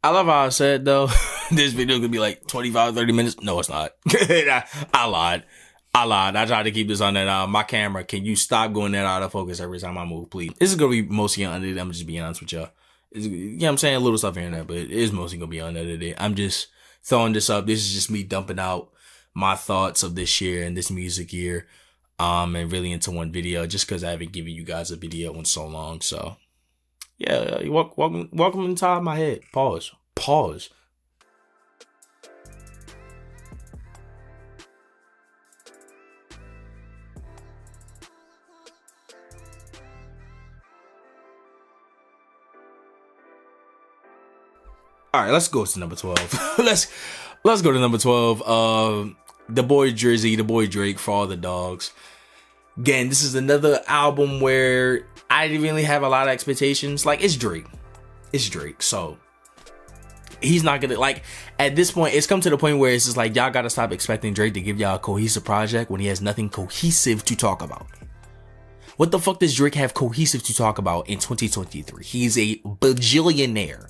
I love how I said though, this video could be like 25, 30 minutes. No, it's not. I lied. I tried to keep this on that. My camera, can you stop going that out of focus every time I move, please? This is going to be mostly unedited. I'm just being honest with y'all. You know what I'm saying? A little stuff here and there, but it is mostly going to be unedited. I'm just throwing this up. This is just me dumping out my thoughts of this year and this music year. And really into one video just because I haven't given you guys a video in so long. So yeah, welcome inside my head. Pause. All right, let's go to number 12. let's go to number 12. The boy Drizzy, the boy Drake, For All the Dogs. Again, this is another album where I didn't really have a lot of expectations. Like, it's Drake. So he's not gonna, like, at this point, it's come to the point where it's just like, y'all gotta stop expecting Drake to give y'all a cohesive project when he has nothing cohesive to talk about. What the fuck does Drake have cohesive to talk about in 2023? He's a bajillionaire.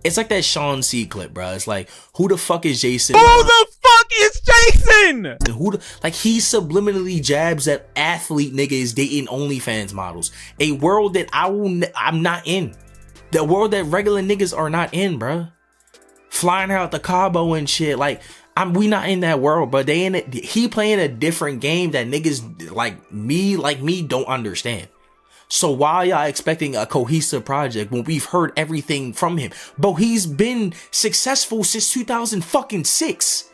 It's like that Sean C clip, bro. It's like, who the fuck is Jason? Who the fuck is Jason? Like, he subliminally jabs that athlete nigga is dating OnlyFans models. A world that I'm not in. The world that regular niggas are not in, bro. Flying out to Cabo and shit. Like, we not in that world, but they in it. He playing a different game that niggas like me don't understand. So why y'all expecting a cohesive project when we've heard everything from him? But he's been successful since 2006.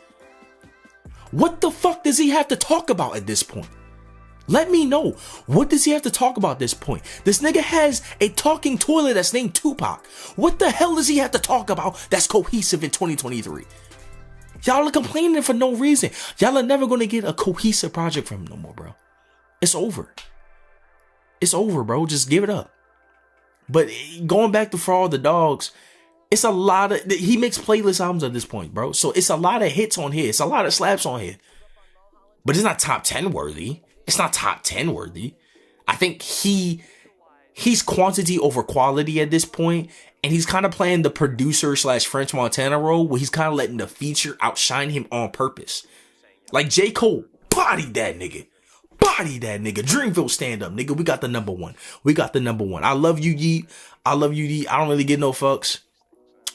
What the fuck does he have to talk about at this point? Let me know. What does he have to talk about at this point? This nigga has a talking toilet that's named Tupac. What the hell does he have to talk about that's cohesive in 2023? Y'all are complaining for no reason. Y'all are never gonna get a cohesive project from him no more, bro. It's over. It's over, bro. Just give it up. But going back to For All the Dogs, it's a lot of, he makes playlist albums at this point, bro. So it's a lot of hits on here. It's a lot of slaps on here. But it's not top 10 worthy. It's not top 10 worthy. I think he's quantity over quality at this point, and he's kind of playing the producer / French Montana role where he's kind of letting the feature outshine him on purpose. Like J. Cole bodied that nigga. Dreamville stand up, nigga. We got the number one. I love you, Yeet. I don't really get no fucks.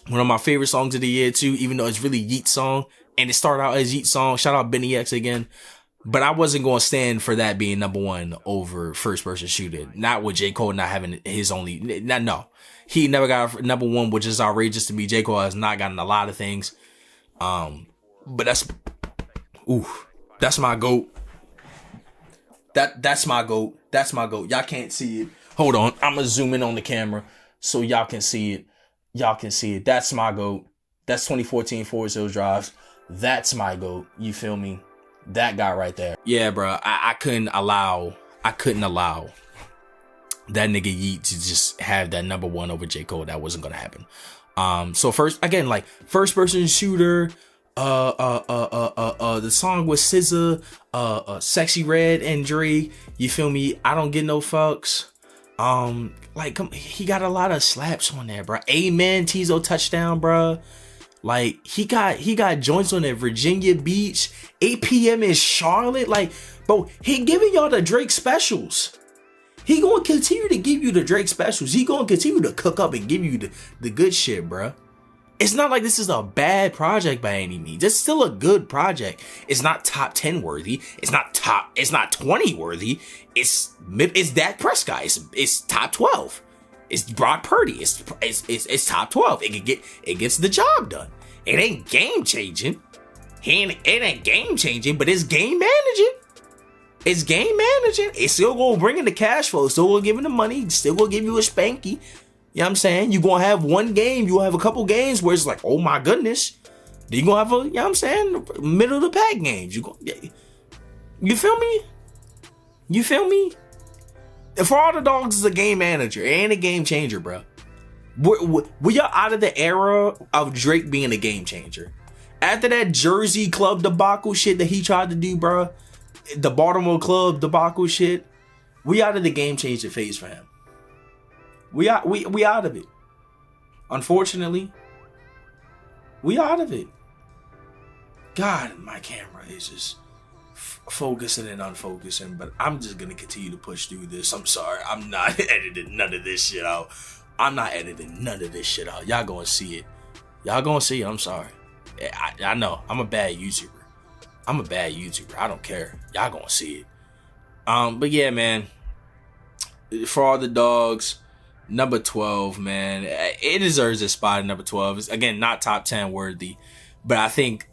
One of my favorite songs of the year too, even though it's really Yeet's song, and it started out as Yeet's song. Shout out Benny X again. But I wasn't going to stand for that being number one over First Person Shooter. Not with J. Cole not having his only, no. He never got number one, which is outrageous to me. J. Cole has not gotten a lot of things. But that's my GOAT. That's my GOAT. Y'all can't see it. Hold on. I'm going to zoom in on the camera so y'all can see it. That's my GOAT. That's 2014 Forest Hills Drive. That's my GOAT. You feel me? That guy right there. Yeah, bro. I couldn't allow that nigga Yeet to just have that number one over J. Cole. That wasn't going to happen. So first person shooter, the song with SZA, Sexy Red and Dre, you feel me? I don't get no fucks. He got a lot of slaps on there, bro. Amen, Tizo touchdown, bro. Like, he got joints on there, Virginia Beach, 8 p.m. in Charlotte. Like, bro, he giving y'all the Drake specials. He gonna continue to give you the Drake specials. He gonna continue to cook up and give you the good shit, bro. It's not like this is a bad project by any means. It's still a good project. It's not top 10 worthy. It's not 20 worthy. It's Dak Prescott. It's top 12. It's Brock Purdy. It's top 12. It gets the job done. It ain't game changing. It ain't game changing, but it's game managing. It's still gonna bring in the cash flow. Still gonna give him the money. Still gonna give you a spanky. You know what I'm saying? You're going to have one game. You'll have a couple games where it's like, oh my goodness. Then you're going to have you know what I'm saying? Middle of the pack games. You feel me? For All the Dogs is a game manager and a game changer, bro. We are out of the era of Drake being a game changer. After that Jersey club debacle shit that he tried to do, bro, the Baltimore club debacle shit, we out of the game changer phase for him. We out of it. Unfortunately, We out of it. God, my camera is just focusing and unfocusing, but I'm just gonna continue to push through this. I'm sorry. I'm not editing none of this shit out. I'm not editing none of this shit out. Y'all gonna see it. Y'all gonna see it. I'm sorry. I know. I'm a bad YouTuber. I'm a bad YouTuber. I don't care. Y'all gonna see it. But yeah, man. For all the dogs, number 12, man. It deserves a spot at number 12. It's, again, not top 10 worthy. But I think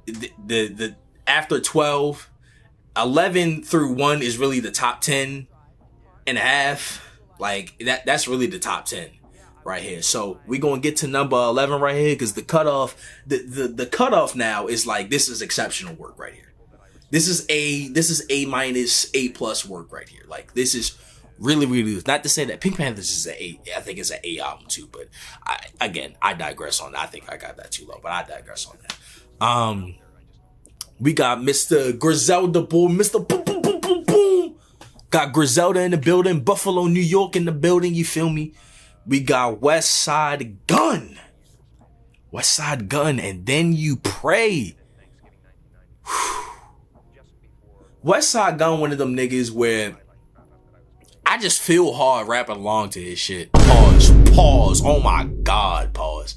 the after 12, 11 through 1 is really the top 10 and a half. Like that's really the top 10 right here. So we're gonna get to number 11 right here, because the cutoff, the cutoff now is like, this is exceptional work right here. This is A minus, A plus work right here. Like, this is really, really good. Not to say that Pink Panthers is an A. I think it's an A album too, but I digress on that. I think I got that too low, but I digress on that. We got Mr. Griselda Boy, Mr. Boom Boom Boom Boom Boom. Got Griselda in the building, Buffalo, New York in the building, you feel me? We got West Side Gun. West Side Gun, and then you pray. West Side Gun, one of them niggas where I just feel hard rapping along to his shit. Pause. Oh my God, pause.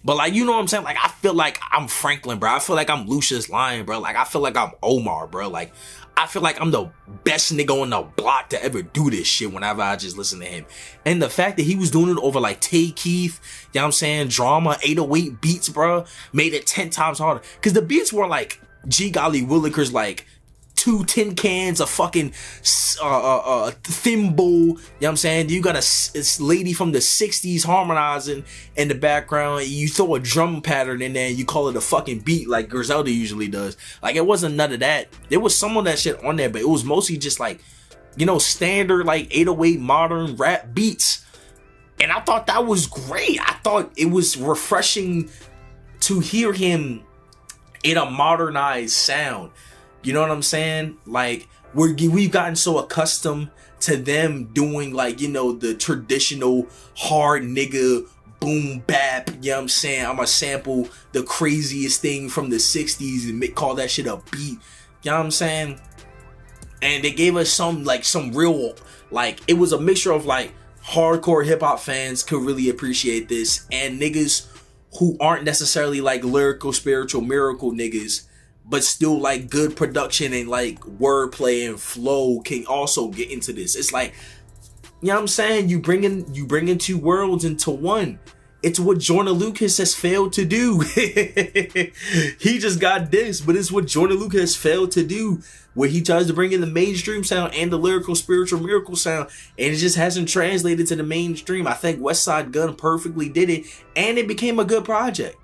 But like, you know what I'm saying? Like, I feel like I'm Franklin, bro. I feel like I'm Lucius Lyon, bro. Like, I feel like I'm Omar, bro. Like, I feel like I'm the best nigga on the block to ever do this shit whenever I just listen to him. And the fact that he was doing it over like Tay Keith, you know what I'm saying, drama, 808 beats, bro, made it 10 times harder. Because the beats were like G Golly Willikers, like 2 tin cans, a fucking thimble, you know what I'm saying? You got a lady from the 60s harmonizing in the background. You throw a drum pattern in there and you call it a fucking beat like Griselda usually does. Like, it wasn't none of that. There was some of that shit on there, but it was mostly just like, you know, standard like 808 modern rap beats. And I thought that was great. I thought it was refreshing to hear him in a modernized sound. You know what I'm saying? Like, we've gotten so accustomed to them doing, like, you know, the traditional hard nigga boom bap. You know what I'm saying? I'm gonna sample the craziest thing from the 60s and call that shit a beat. You know what I'm saying? And they gave us some real, like, it was a mixture of like hardcore hip hop fans could really appreciate this, and niggas who aren't necessarily like lyrical, spiritual, miracle niggas, but still like good production and like wordplay and flow can also get into this. It's like, you know what I'm saying? You bringing two worlds into one. It's what Jordan Lucas has failed to do. He just got this, but it's what Jordan Lucas has failed to do, where he tries to bring in the mainstream sound and the lyrical, spiritual, miracle sound, and it just hasn't translated to the mainstream. I think West Side Gun perfectly did it, and it became a good project.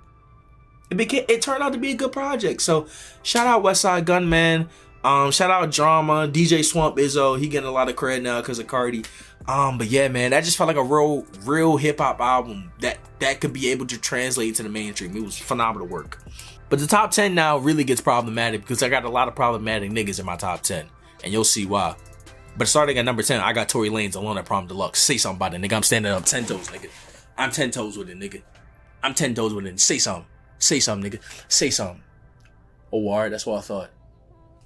It turned out to be a good project. So shout out West Side Gun, man. Shout out Drama, DJ Swamp Izzo. He getting a lot of credit now because of Cardi. But yeah, man, that just felt like a real hip hop album that could be able to translate to the mainstream. It was phenomenal work. But the top 10 now really gets problematic because I got a lot of problematic niggas in my top 10, and you'll see why. But starting at number 10, I got Tory Lanez Alone at Prom Deluxe. Say something about it, nigga. I'm standing up 10 toes, nigga. I'm 10 toes with it, nigga. I'm 10 toes with it. Say something. Say something, nigga. Say something. Oh, alright, that's what I thought.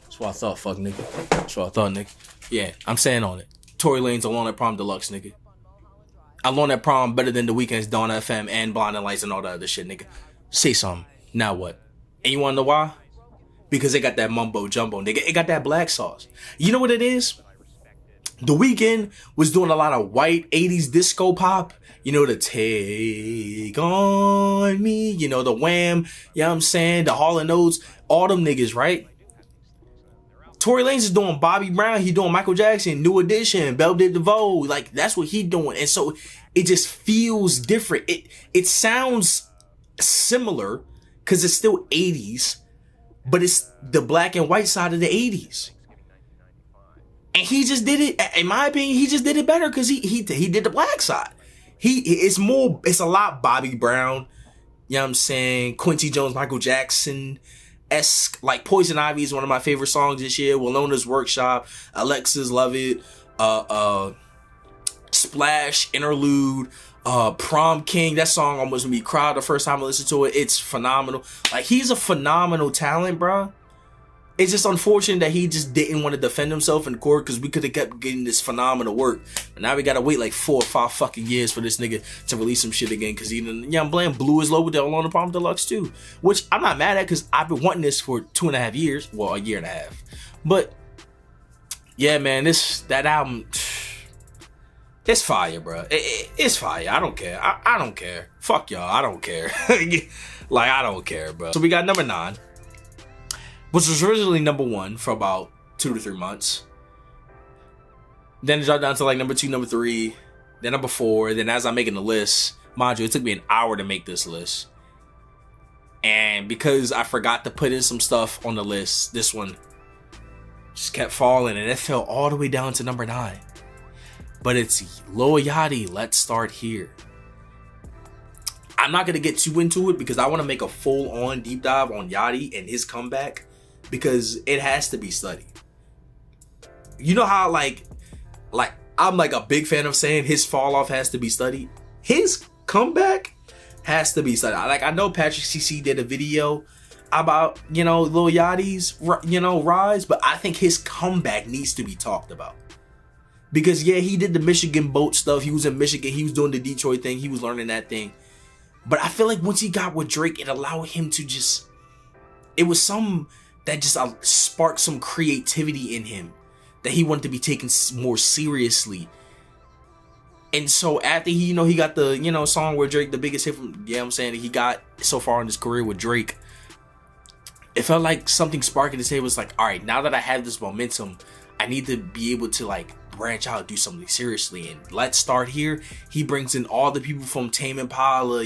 That's what I thought, fuck, nigga. That's what I thought, nigga. Yeah, I'm saying on it. Tory Lanez Alone at Prom Deluxe, nigga. Alone at Prom better than The Weeknd's Dawn FM and Blinding Lights and all that other shit, nigga. Say something. Now what? And you wanna know why? Because it got that mumbo jumbo, nigga. It got that black sauce. You know what it is? The Weeknd was doing a lot of white 80s disco pop. You know, the Take On Me, you know, the Wham, you know what I'm saying, the Hall & Oates, all them niggas, right? Tory Lanez is doing Bobby Brown, he doing Michael Jackson, New Edition, Belle Biv DeVoe, like, that's what he doing. And so it just feels different. It sounds similar because it's still 80s, but it's the black and white side of the 80s. And he just did it, in my opinion, he just did it better because he did the black side. It's a lot Bobby Brown, you know what I'm saying, Quincy Jones, Michael Jackson-esque, like Poison Ivy is one of my favorite songs this year, Walona's Workshop, Alexis Love It, Splash, Interlude, Prom King, that song almost made me cry the first time I listened to it. It's phenomenal. Like, he's a phenomenal talent, bro. It's just unfortunate that he just didn't want to defend himself in court, because we could have kept getting this phenomenal work. But now we gotta wait like 4 or 5 fucking years for this nigga to release some shit again. Because even I'm blaming Blue is Low with the Alone Palm Deluxe too, which I'm not mad at, because I've been wanting this for 2.5 years. Well, a year and a half. But yeah, man, that album, it's fire, bro. It's fire. I don't care. I don't care. Fuck y'all. I don't care. Like, I don't care, bro. So we got number 9. Which was originally number 1 for about 2 to 3 months. Then it dropped down to like number 2, number 3, then number 4. Then as I'm making the list, mind you, it took me an hour to make this list. And because I forgot to put in some stuff on the list, this one just kept falling, and it fell all the way down to number 9. But it's Lil Yachty, Let's Start Here. I'm not going to get too into it because I want to make a full-on deep dive on Yachty and his comeback, because it has to be studied. You know how like I'm like a big fan of saying his fall off has to be studied. His comeback has to be studied. Like, I know Patrick CC did a video about, Lil Yachty's, rise, but I think his comeback needs to be talked about. Because yeah, he did the Michigan boat stuff. He was in Michigan. He was doing the Detroit thing. He was learning that thing. But I feel like once he got with Drake, it allowed him to just, it was some that just sparked some creativity in him that he wanted to be taken more seriously. And so after he got the, song with Drake, the biggest hit from, I'm saying, that he got so far in his career with Drake, it felt like something sparked in his head. Was like, all right, now that I have this momentum, I need to be able to like branch out, do something seriously. And Let's Start Here, he brings in all the people from Tame Impala,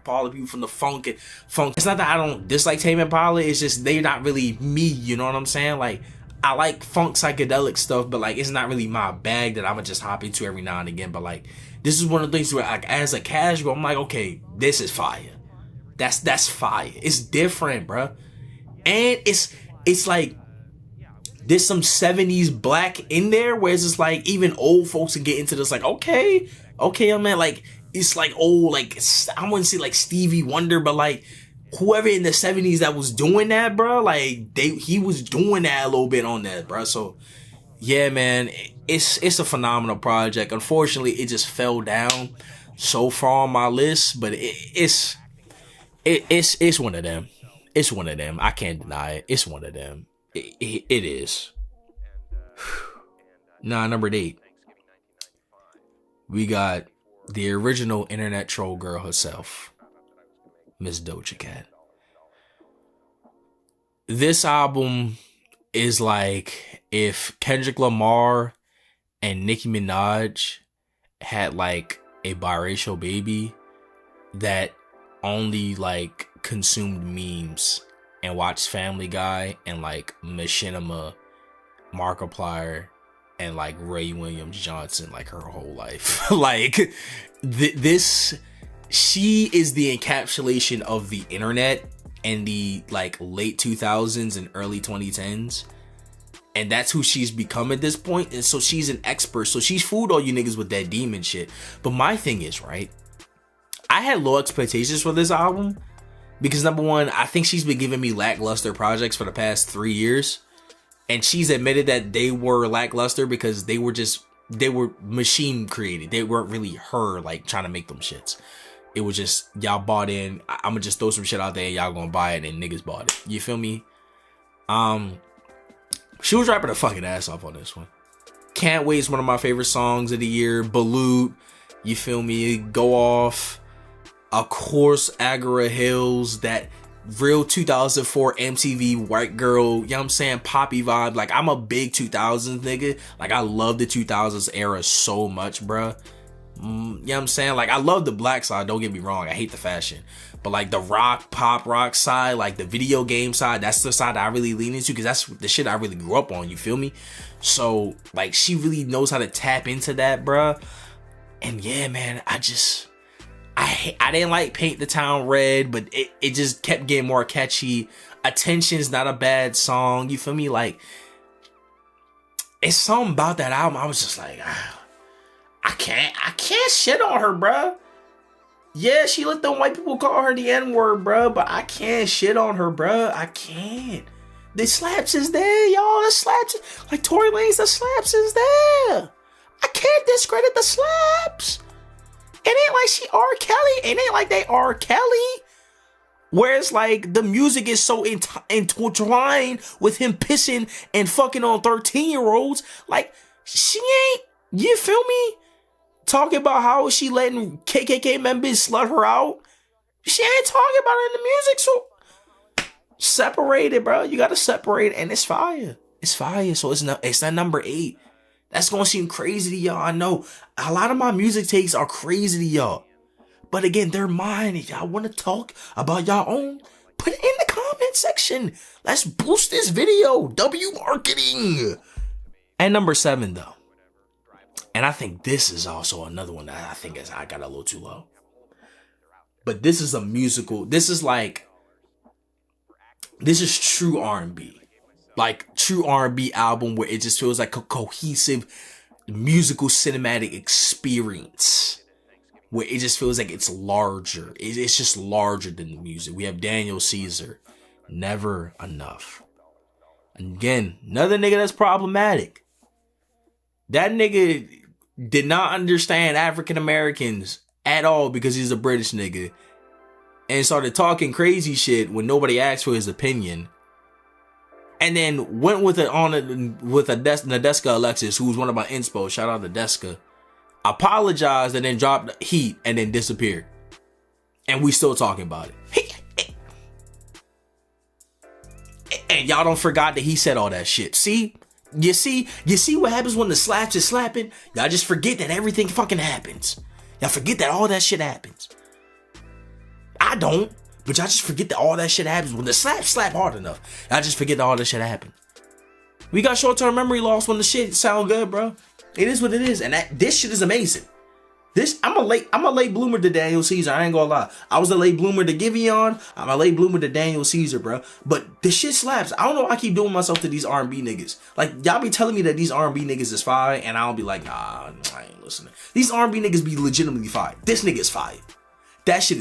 all the people from the funk. It's not that I don't dislike Tame Impala, it's just they're not really me, you know what I'm saying? Like, I like funk psychedelic stuff, but like, it's not really my bag that I'ma just hop into every now and again. But like, this is one of the things where, like, as a casual, I'm like, okay, this is fire. That's fire. It's different, bruh. And it's like, there's some 70s black in there, where it's just like, even old folks can get into this, like, okay, man, like, it's like old, like, I wouldn't say like Stevie Wonder, but like whoever in the 70s that was doing that, bro, like he was doing that a little bit on that, bro. So yeah, man, it's a phenomenal project. Unfortunately, it just fell down so far on my list, but it's one of them. It's one of them. I can't deny it. It's one of them. It is. Nah, number 8. We got the original internet troll girl herself, Miss Doja Cat. This album is like if Kendrick Lamar and Nicki Minaj had like a biracial baby that only like consumed memes and watched Family Guy and like Machinima, Markiplier, and like Ray Williams Johnson like her whole life. Like this, she is the encapsulation of the internet and the like late 2000s and early 2010s, and that's who she's become at this point. And so she's an expert, so she's fooled all you niggas with that demon shit. But my thing is, right, I had low expectations for this album because number one, I think she's been giving me lackluster projects for the past 3 years, and she's admitted that they were lackluster because they were machine created. They weren't really her like trying to make them shits. It was just y'all bought in. I'm gonna just throw some shit out there and y'all gonna buy it, and niggas bought it. You feel me? She was rapping her fucking ass off on this one. Can't Wait is one of my favorite songs of the year. Balut, you feel me? Go Off. Of course, Agora Hills, that real 2004 MTV white girl, you know what I'm saying, poppy vibe. Like, I'm a big 2000s nigga. Like, I love the 2000s era so much, bruh. You know what I'm saying? Like, I love the black side, don't get me wrong. I hate the fashion. But like the pop rock side, like the video game side, that's the side that I really lean into because that's the shit I really grew up on, you feel me? So like, she really knows how to tap into that, bruh. And yeah, man, I didn't like Paint the Town Red, but it just kept getting more catchy. Attention's not a bad song, you feel me? Like, it's something about that album, I was just like, I can't shit on her, bruh. Yeah, she let them white people call her the N-word, bruh, but I can't shit on her, bruh. I can't. The slaps is there, y'all. The slaps, like Tory Lanez, the slaps is there. I can't discredit the slaps. It ain't like she R. Kelly. It ain't like they R. Kelly. Whereas, like, the music is so entwined with him pissing and fucking on 13-year-olds. Like, she ain't, you feel me? Talking about how she letting KKK members slut her out. She ain't talking about it in the music, so separate it, bro. You gotta separate it, and it's fire. It's fire, so it's not number 8. That's gonna seem crazy to y'all. I know a lot of my music takes are crazy to y'all. But again, they're mine. If y'all want to talk about y'all own, put it in the comment section. Let's boost this video. W marketing. And number 7, though. And I think this is also another one that I think I got a little too low. But this is a musical. This is true R&B. Like true R&B album where it just feels like a cohesive musical cinematic experience. Where it just feels like it's larger. It's just larger than the music. We have Daniel Caesar. Never Enough. Again, another nigga that's problematic. That nigga did not understand African Americans at all because he's a British nigga. And started talking crazy shit when nobody asked for his opinion. And then went with Nadeska Alexis, who's one of my inspo. Shout out to Deska. Apologized and then dropped heat and then disappeared. And we still talking about it. And y'all don't forgot that he said all that shit. See? You see what happens when the slaps is slapping? Y'all just forget that everything fucking happens. Y'all forget that all that shit happens. I don't, but y'all just forget that all that shit happens when the slap hard enough. Y'all just forget that all that shit happened. We got short-term memory loss when the shit sound good, bro. It is what it is, and this shit is amazing. I'm a late bloomer to Daniel Caesar. I ain't gonna lie. I was a late bloomer to Giveon. I'm a late bloomer to Daniel Caesar, bro. But this shit slaps. I don't know why I keep doing myself to these R&B niggas. Like, y'all be telling me that these R&B niggas is fire, and I'll be like, nah, I ain't listening. These R&B niggas be legitimately fire. This nigga is fire. That shit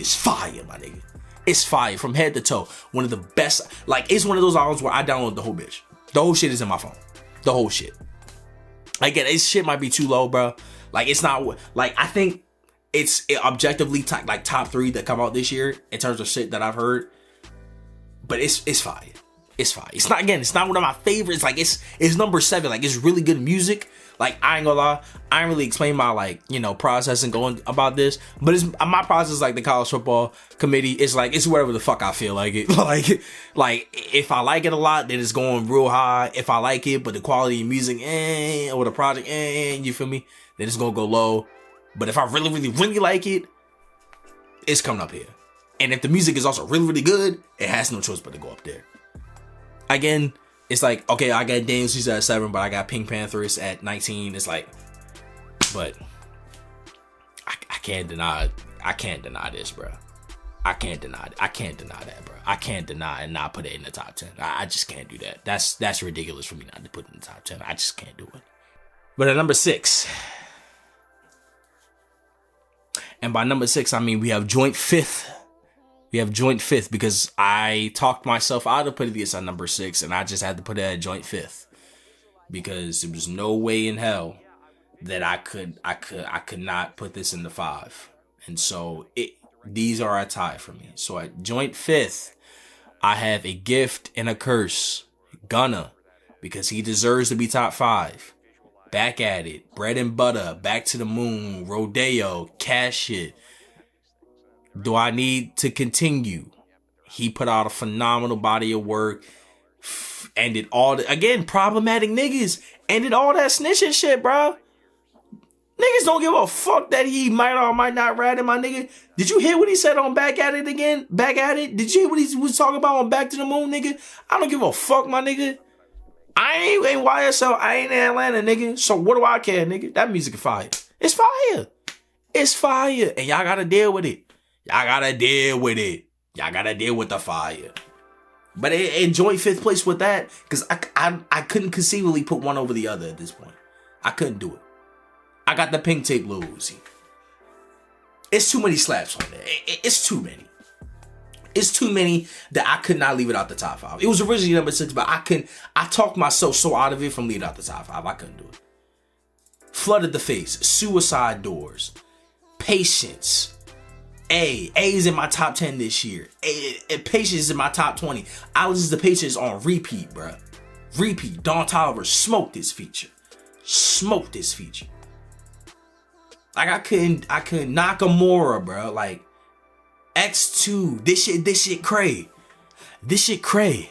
is fire, my nigga. It's fire from head to toe. One of the best. Like, it's one of those albums where I download the whole bitch. The whole shit is in my phone. The whole shit. Like, this shit might be too low, bro. Like, it's not, like, I think it's objectively top 3 that come out this year in terms of shit that I've heard. But it's fire. It's fire. It's not one of my favorites. Like, it's number 7. Like, it's really good music. Like, I ain't gonna lie, I ain't really explain my, like, you know, process and going about this. But it's my process, like the college football committee. It's like, it's whatever the fuck I feel like it. like if I like it a lot, then it's going real high. If I like it, but the quality of music, or the project, you feel me? Then it's gonna go low. But if I really, really, really like it, it's coming up here. And if the music is also really, really good, it has no choice but to go up there. Again, it's like, okay, I got Daniel Caesar at 7, but I got Pink Panthers at 19. It's like, but I can't deny this, bro. I can't deny it. I can't deny that, bro. I can't deny and not put it in the top 10. I just can't do that. That's ridiculous for me not to put it in the top 10. I just can't do it. But at number 6, and by number 6, I mean we have joint 5th. We have joint 5th because I talked myself out of putting this at number 6, and I just had to put it at joint 5th because there was no way in hell that I could not put this in the 5, and so these are a tie for me. So at joint 5th, I have A Gift and a Curse, Gunna, because he deserves to be top 5. Back at It, Bread and Butter, Back to the Moon, Rodeo, Cash Shit. Do I Need to Continue? He put out a phenomenal body of work. Ended all again, problematic niggas. Ended all that snitching shit, bro. Niggas don't give a fuck that he might or might not rat in my nigga. Did you hear what he said on Back at It again? Back at It? Did you hear what he was talking about on Back to the Moon, nigga? I don't give a fuck, my nigga. I ain't in YSL. I ain't in Atlanta, nigga. So what do I care, nigga? That music is fire. It's fire. It's fire. And y'all gotta deal with it. Y'all gotta deal with it. Y'all gotta deal with the fire. But enjoy 5th place with that, because I couldn't conceivably put one over the other at this point. I couldn't do it. I got the Pink Tape Lil Uzi. It's too many slaps on there. It's too many. It's too many that I could not leave it out the top 5. It was originally number 6, but I talked myself so out of it from leaving out the top 5. I couldn't do it. Flooded the Face, Suicide Doors, Patience. A is in my top 10 this year. Patience is in my top 20. I listen to Patience on repeat, bruh. Repeat. Don Toliver smoked this feature. Smoked this feature. Like I couldn't Nakamura, bro. Like X2. This shit cray. This shit cray.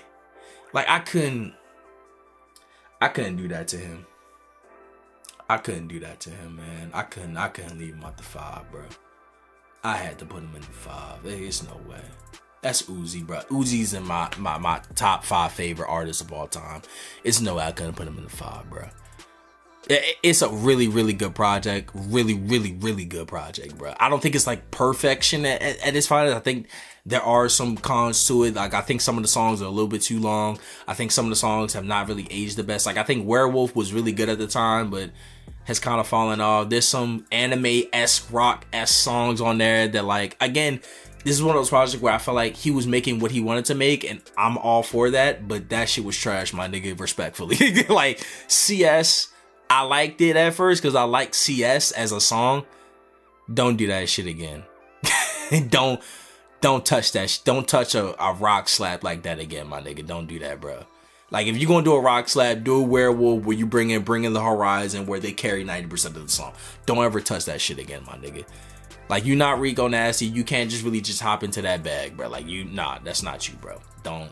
Like I couldn't do that to him. I couldn't do that to him, man. I couldn't leave him out the 5, bro. I had to put him in the 5. There's no way. That's Uzi, bro. Uzi's in my top 5 favorite artists of all time. It's no way I couldn't put him in the 5, bro. It's a really, really good project. Really, really, really good project, bro. I don't think it's like perfection at its finest. I think there are some cons to it. Like I think some of the songs are a little bit too long. I think some of the songs have not really aged the best. Like I think Werewolf was really good at the time, but has kind of fallen off. There's some anime-esque, rock-esque songs on there that, like, again, this is one of those projects where I felt like he was making what he wanted to make, and I'm all for that, but that shit was trash, my nigga, respectfully. Like, CS, I liked it at first because I liked CS as a song. Don't do that shit again. Don't touch that. Don't touch a rock slap like that again, my nigga. Don't do that, bro. Like, if you're gonna do a rock slap, do a Werewolf where you bring in the Horizon where they carry 90% of the song. Don't ever touch that shit again, my nigga. Like, you not Rico Nasty. You can't just really just hop into that bag, bro. Like, nah, that's not you, bro. Don't.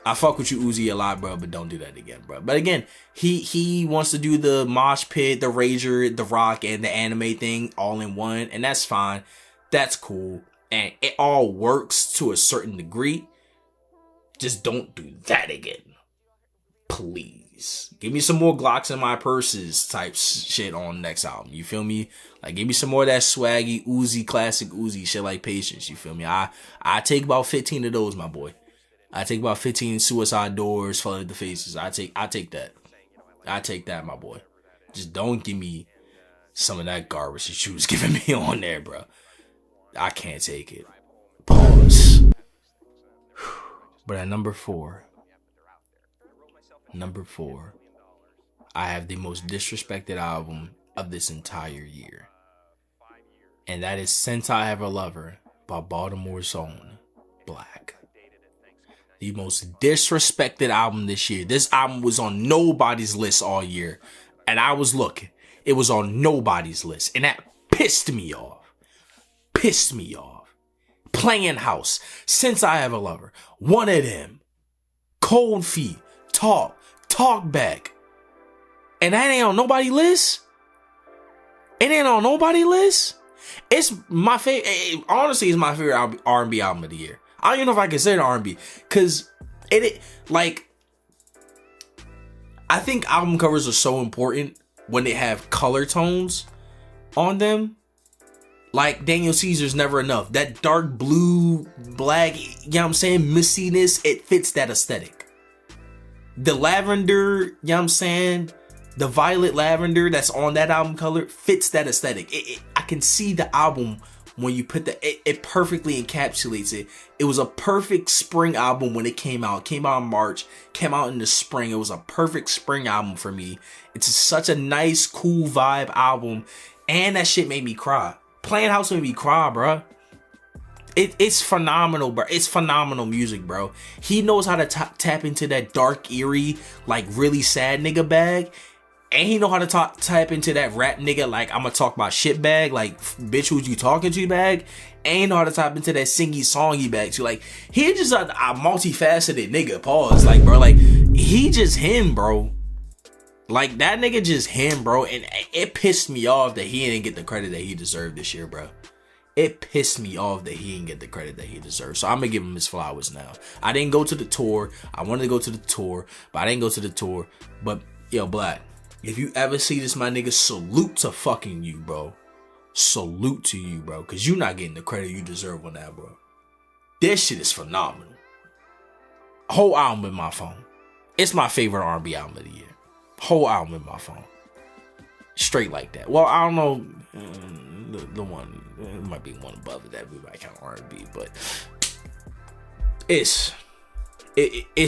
I fuck with you, Uzi, a lot, bro, but don't do that again, bro. But again, he wants to do the mosh pit, the Rager, the rock, and the anime thing all in one, and that's fine. That's cool. And it all works to a certain degree. Just don't do that again. Please. Give me some more Glocks in my purses type shit on next album. You feel me? Like, give me some more of that swaggy Uzi, classic Uzi shit like Patience. You feel me? I take about 15 of those, my boy. I take about 15 Suicide Doors, Flooded the Faces. I take that. I take that, my boy. Just don't give me some of that garbage that you was giving me on there, bro. I can't take it. Pause. But at number 4, I have the most disrespected album of this entire year. And that is Since I Have a Lover by Baltimore's own Black. The most disrespected album this year. This album was on nobody's list all year. And I was looking. It was on nobody's list. And that pissed me off. Pissed me off. Playing House. Since I Have a Lover. One of Them. Cold Feet. Talk Back. And that ain't on nobody's list? It ain't on nobody's list? It's my favorite. Honestly, it's my favorite R&B album of the year. I don't even know if I consider it R&B. Because it like, I think album covers are so important when they have color tones on them. Like Daniel Caesar's Never Enough. That dark blue, black, you know what I'm saying, mistiness, it fits that aesthetic. The lavender, you know what I'm saying, the violet lavender that's on that album color fits that aesthetic. I can see the album when you put it perfectly encapsulates it. It was a perfect spring album when it came out. It came out in March, came out in the spring. It was a perfect spring album for me. It's such a nice, cool vibe album. And that shit made me cry. Playing House made me cry, bro. It's phenomenal, bro. It's phenomenal music, bro. He knows how to tap into that dark, eerie, like really sad nigga bag. And he know how to tap into that rap nigga, like, I'm gonna talk about shit bag, like, bitch, who you talking to bag. And he know how to tap into that singy songy bag too. Like, he just a multifaceted nigga, pause. Like, bro, like, he just him, bro. Like, that nigga just him, bro. And it pissed me off that he didn't get the credit that he deserved this year, bro. It pissed me off that he didn't get the credit that he deserves. So I'm gonna give him his flowers now. I didn't go to the tour. I wanted to go to the tour, but I didn't go to the tour. But, yo, Black, if you ever see this, my nigga, salute to fucking you, bro. Salute to you, bro. Because you're not getting the credit you deserve on that, bro. This shit is phenomenal. Whole album in my phone. It's my favorite R&B album of the year. Whole album in my phone. Straight like that. Well, I don't know. the one, it might be one above that. We might count R&B, but it's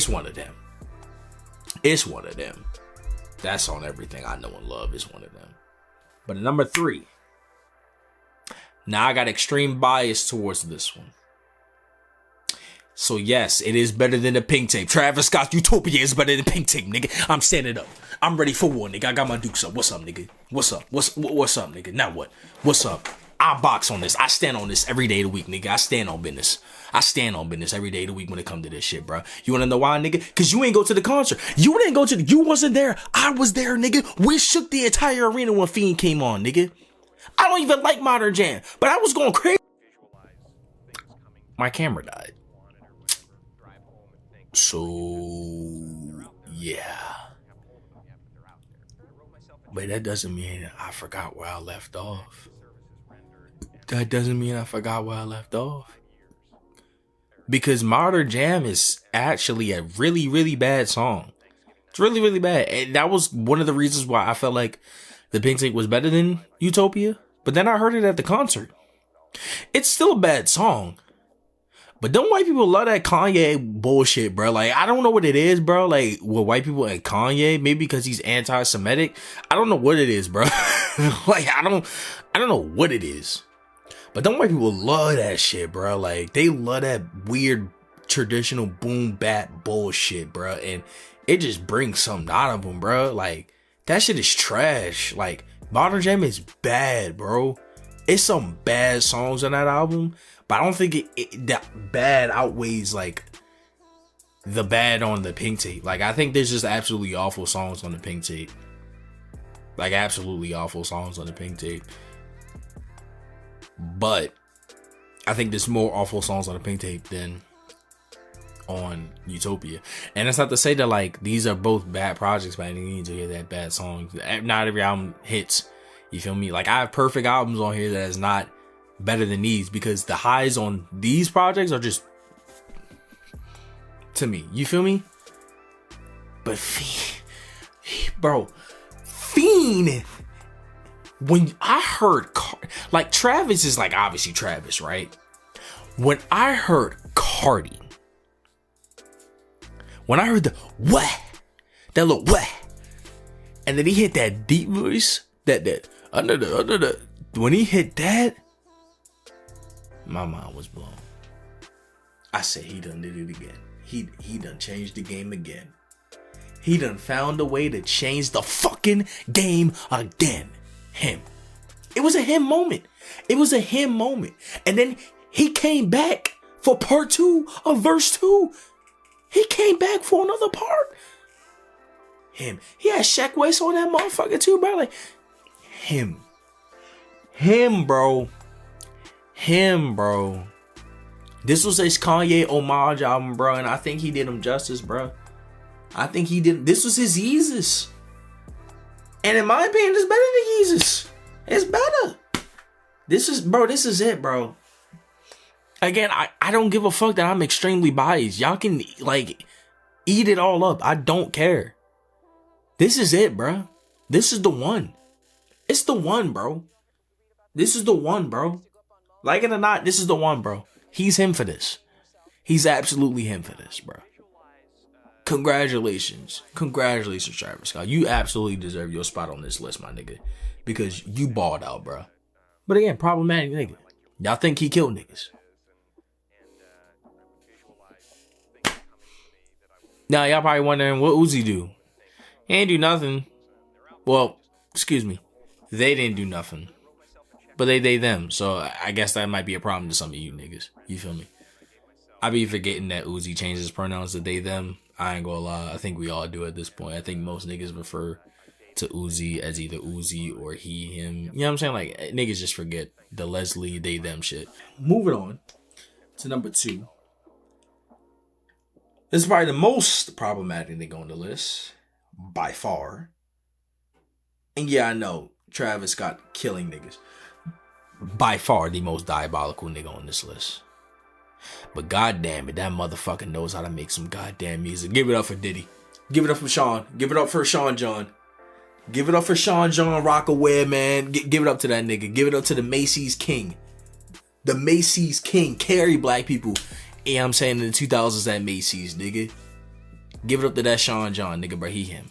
one of them. It's one of them. That's on Everything I Know and Love. Is one of them. But at number 3, now I got extreme bias towards this one. So yes, it is better than the Pink Tape. Travis Scott's Utopia is better than Pink Tape, nigga. I'm standing up. I'm ready for war, nigga. I got my dukes up. What's up, nigga? What's up? What's up, nigga? Now what? What's up? I box on this. I stand on this every day of the week, nigga. I stand on business. I stand on business every day of the week when it comes to this shit, bro. You wanna know why, nigga? Cause you ain't go to the concert. You didn't go to you wasn't there. I was there, nigga. We shook the entire arena when Fiend came on, nigga. I don't even like Modern Jam, but I was going crazy. My camera died. So yeah. But that doesn't mean I forgot where I left off. That doesn't mean I forgot where I left off. Because Modern Jam is actually a really, really bad song. It's really, really bad. And that was one of the reasons why I felt like the Pink Tape was better than Utopia. But then I heard it at the concert. It's still a bad song. But don't white people love that Kanye bullshit, bro? Like, I don't know what it is, bro. Like, with white people and Kanye, maybe because he's anti-Semitic. I don't know what it is, bro. Like, I don't know what it is. But don't white people love that shit, bro? Like, they love that weird traditional boom bap bullshit, bro. And it just brings something out of them, bro. Like, that shit is trash. Like, Modern Jam is bad, bro. It's some bad songs on that album. But I don't think that bad outweighs, like, the bad on the Pink Tape. Like, I think there's just absolutely awful songs on the Pink Tape. Like, absolutely awful songs on the Pink Tape. But I think there's more awful songs on the Pink Tape than on Utopia. And that's not to say that, like, these are both bad projects, but I need to hear that bad songs. Not every album hits. You feel me? Like, I have perfect albums on here that is not better than these, because the highs on these projects are just, to me, you feel me? But Fiend, when I heard, like, Travis is, like, obviously Travis, right? When I heard Cardi, when I heard the what, that little what, and then he hit that deep voice, that under the, when he hit that, my mind was blown. I said, he done did it again. He done changed the game again. He done found a way to change the fucking game again. Him. It was a him moment. It was a him moment. And then he came back for part 2 of verse 2. He came back for another part. Him. He had Shaq West on that motherfucker too, bro. Like, him. Him, bro. Him, bro. This was his Kanye homage album, bro, and I think he did him justice, bro. I think he did. This was his Yeezus. And in my opinion, it's better than Yeezus. It's better. This is it, bro. Again, I don't give a fuck that I'm extremely biased. Y'all can, like, eat it all up. I don't care. This is it, bro. This is the one. It's the one, bro. This is the one, bro. Like it or not, this is the one, bro. He's him for this. He's absolutely him for this, bro. Congratulations. Congratulations, Travis Scott. You absolutely deserve your spot on this list, my nigga. Because you balled out, bro. But again, problematic nigga. Y'all think he killed niggas. Now, y'all probably wondering, what Uzi do? He ain't do nothing. Well, excuse me. They didn't do nothing. But they them. So I guess that might be a problem to some of you niggas. You feel me? I be forgetting that Uzi changes his pronouns to they them. I ain't gonna lie. I think we all do at this point. I think most niggas refer to Uzi as either Uzi or he, him. You know what I'm saying? Like, niggas just forget the Leslie, they, them shit. Moving on to number 2. This is probably the most problematic nigga on the list. By far. And yeah, I know. Travis Scott killing niggas. By far the most diabolical nigga on this list. But goddamn it, that motherfucker knows how to make some goddamn music. Give it up for Diddy. Give it up for Sean. Give it up for Sean John. Give it up for Sean John Rockaway, man. Give it up to that nigga. Give it up to the Macy's King. The Macy's King. Carry black people. You know what I'm saying? In the 2000s at Macy's, nigga. Give it up to that Sean John, nigga, bro. He him.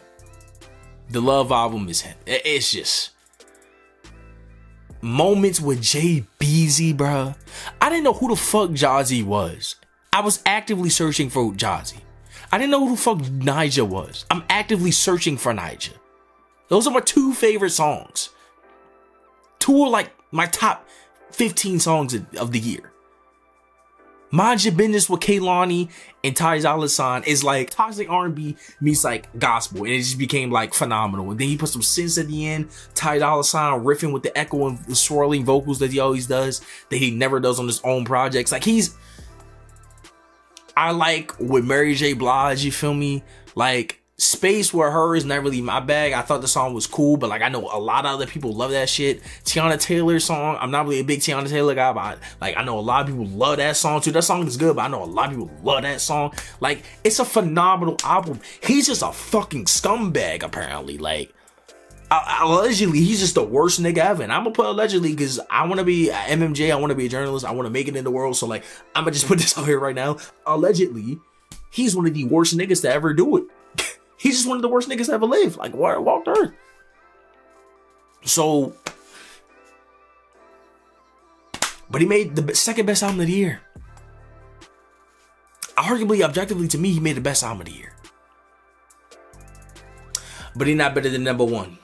The Love album is him. It's just moments with Jay Beezy, bro. I didn't know who the fuck Jazzy was. I was actively searching for Jazzy. I didn't know who the fuck Nyjah was. I'm actively searching for Nyjah. Those are my 2 favorite songs. 2 are like my top 15 songs of the year. Mind Your Business with Kehlani and Ty Dolla $ign is like toxic R&B meets like gospel, and it just became like phenomenal. And then he put some synths at the end. Ty Dolla $ign riffing with the echo and swirling vocals that he always does, that he never does on his own projects. Like I like with Mary J. Blige, you feel me? Like Space with her is not really my bag. I thought the song was cool, but like I know a lot of other people love that shit. Tiana Taylor song, I'm not really a big Tiana Taylor guy, but like I know a lot of people love that song too. That song is good, but I know a lot of people love that song. Like it's a phenomenal album. He's just a fucking scumbag apparently. Like allegedly, he's just the worst nigga ever. And I'm gonna put allegedly because I want to be an MMJ. I want to be a journalist. I want to make it in the world. So like I'm gonna just put this out here right now. Allegedly, he's one of the worst niggas to ever do it. He's just one of the worst niggas to ever live. Like, walked earth. So, but he made the second best album of the year. Arguably, objectively, to me, he made the best album of the year. But he's not better than number 1.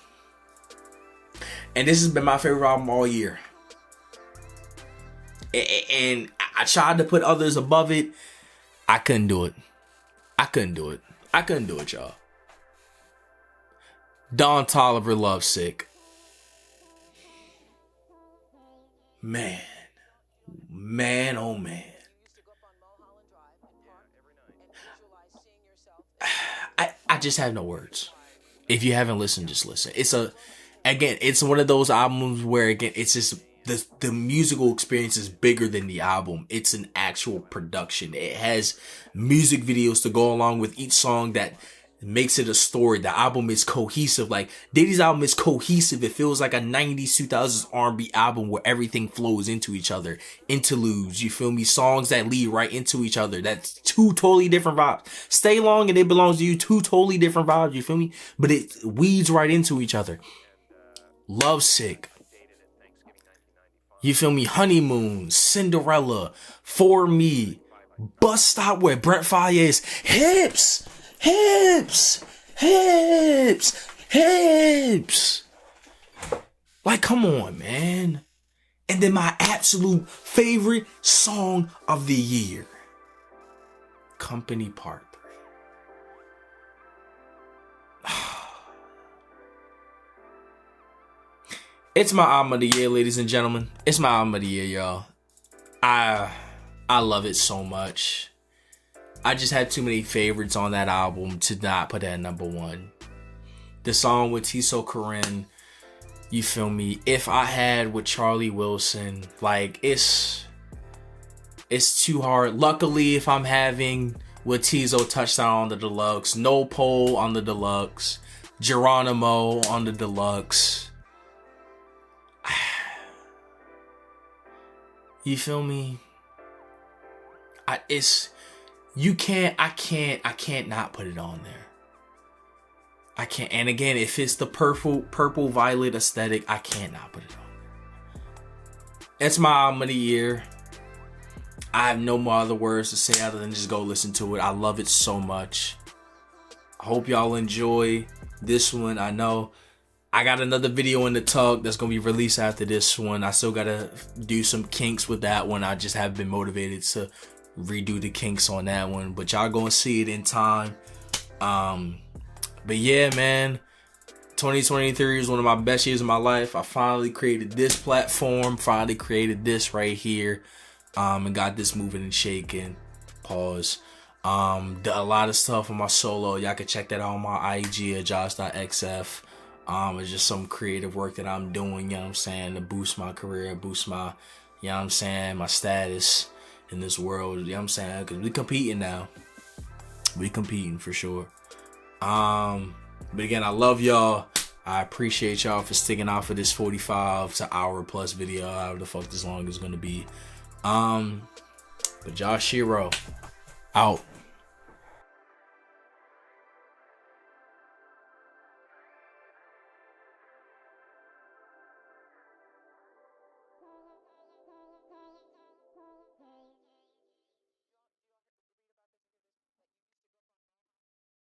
And this has been my favorite album all year. And I tried to put others above it. I couldn't do it. I couldn't do it, y'all. Don Toliver, Lovesick. Man, oh man. I just have no words. If you haven't listened, just listen. It's one of those albums where again, it's just the musical experience is bigger than the album. It's an actual production. It has music videos to go along with each song that makes it a story. The album is cohesive. Like Diddy's album is cohesive. It feels like a 90s 2000s R&B album where everything flows into each other. Interludes, you feel me? Songs that lead right into each other. That's 2 totally different vibes. Stay Long and It Belongs to You, 2 totally different vibes, you feel me? But it weeds right into each other. Lovesick, you feel me? Honeymoon, Cinderella, For Me, Bus Stop with Brent Faiyaz, Hips. Like, come on, man. And then my absolute favorite song of the year, Company Part 3. It's my album of the year, ladies and gentlemen. It's my album of the year, y'all. I love it so much. I just had too many favorites on that album to not put that at number 1. The song with Tiso Corinne, you feel me? If I Had with Charlie Wilson, like it's too hard. Luckily, If I'm Having with Tizo Touchdown on the deluxe, No Pole on the deluxe, Geronimo on the deluxe. You feel me? I can't not put it on there. I can't. And again, if it's the purple violet aesthetic, I can't not put it on there. It's my album of the year. I have no more other words to say other than just go listen to it. I love it so much. I hope y'all enjoy this one. I know I got another video in the tug that's going to be released after this one. I still got to do some kinks with that one. I just haven't been motivated to redo the kinks on that one. But y'all going to see it in time. But yeah, man. 2023 is one of my best years of my life. I finally created this platform. Finally created this right here. And got this moving and shaking. Pause. Did a lot of stuff on my solo. Y'all can check that out on my IG at josh.xf. It's just some creative work that I'm doing, you know what I'm saying, to boost my career, boost my, you know what I'm saying, my status in this world, you know what I'm saying, because we competing now. We competing for sure. But again, I love y'all. I appreciate y'all for sticking out for this 45 to hour plus video, however the fuck this long is gonna be. But y'all, Shiro out.